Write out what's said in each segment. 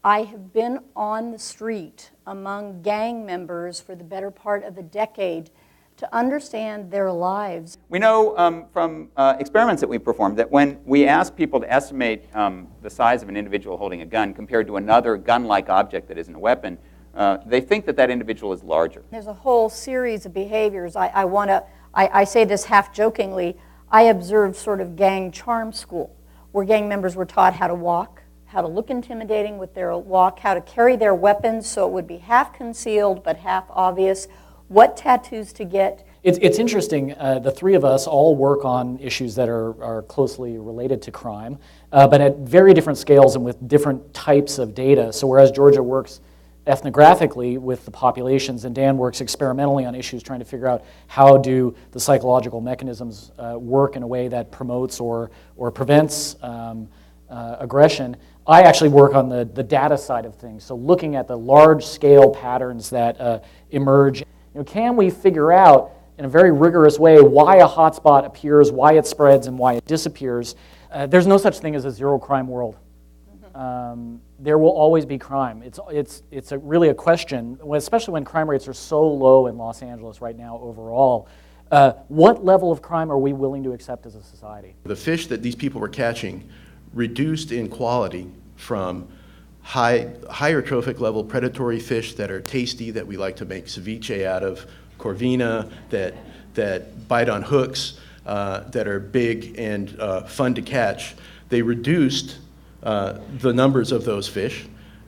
I have been on the street among gang members for the better part of a decade to understand their lives. We know from experiments that we performed that when we ask people to estimate the size of an individual holding a gun compared to another gun-like object that isn't a weapon, they think that that individual is larger. There's a whole series of behaviors. I say this half jokingly. I observed sort of gang charm school, where gang members were taught how to walk, how to look intimidating with their walk, how to carry their weapons so it would be half concealed but half obvious, what tattoos to get. It's interesting, the three of us all work on issues that are closely related to crime, but at very different scales and with different types of data. So whereas Georgia works ethnographically with the populations and Dan works experimentally on issues trying to figure out how do the psychological mechanisms work in a way that promotes or prevents aggression, I actually work on the data side of things. So looking at the large-scale patterns that emerge. Can we figure out in a very rigorous way why a hotspot appears, why it spreads, and why it disappears? There's no such thing as a zero-crime world. There will always be crime. It's really a question, especially when crime rates are so low in Los Angeles right now overall. What level of crime are we willing to accept as a society? The fish that these people were catching reduced in quality from higher trophic level predatory fish that are tasty, that we like to make ceviche out of, corvina, that bite on hooks, that are big and fun to catch. They reduced the numbers of those fish,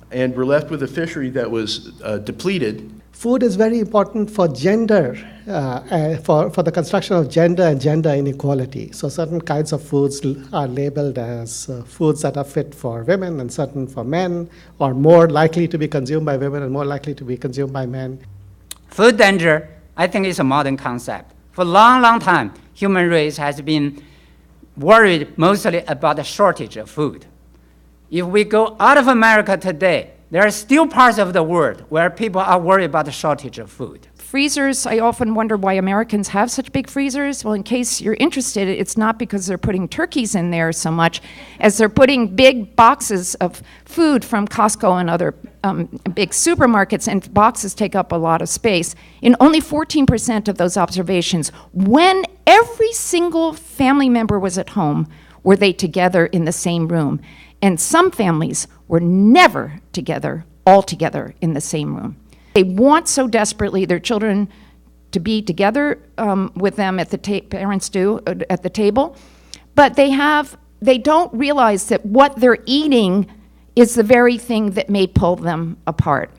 and we're left with a fishery that was depleted. Food is very important for gender, for the construction of gender and gender inequality. So certain kinds of foods are labeled as foods that are fit for women and certain for men, or more likely to be consumed by women and more likely to be consumed by men. Food danger, I think, is a modern concept. For a long, long time, human race has been worried mostly about the shortage of food. If we go out of America today, there are still parts of the world where people are worried about the shortage of food. Freezers, I often wonder why Americans have such big freezers. Well, in case you're interested, it's not because they're putting turkeys in there so much as they're putting big boxes of food from Costco and other big supermarkets, and boxes take up a lot of space. In only 14% of those observations, when every single family member was at home, were they together in the same room. And some families were never together, all together in the same room. They want so desperately their children to be together with them at the parents do at the table, but they don't realize that what they're eating is the very thing that may pull them apart.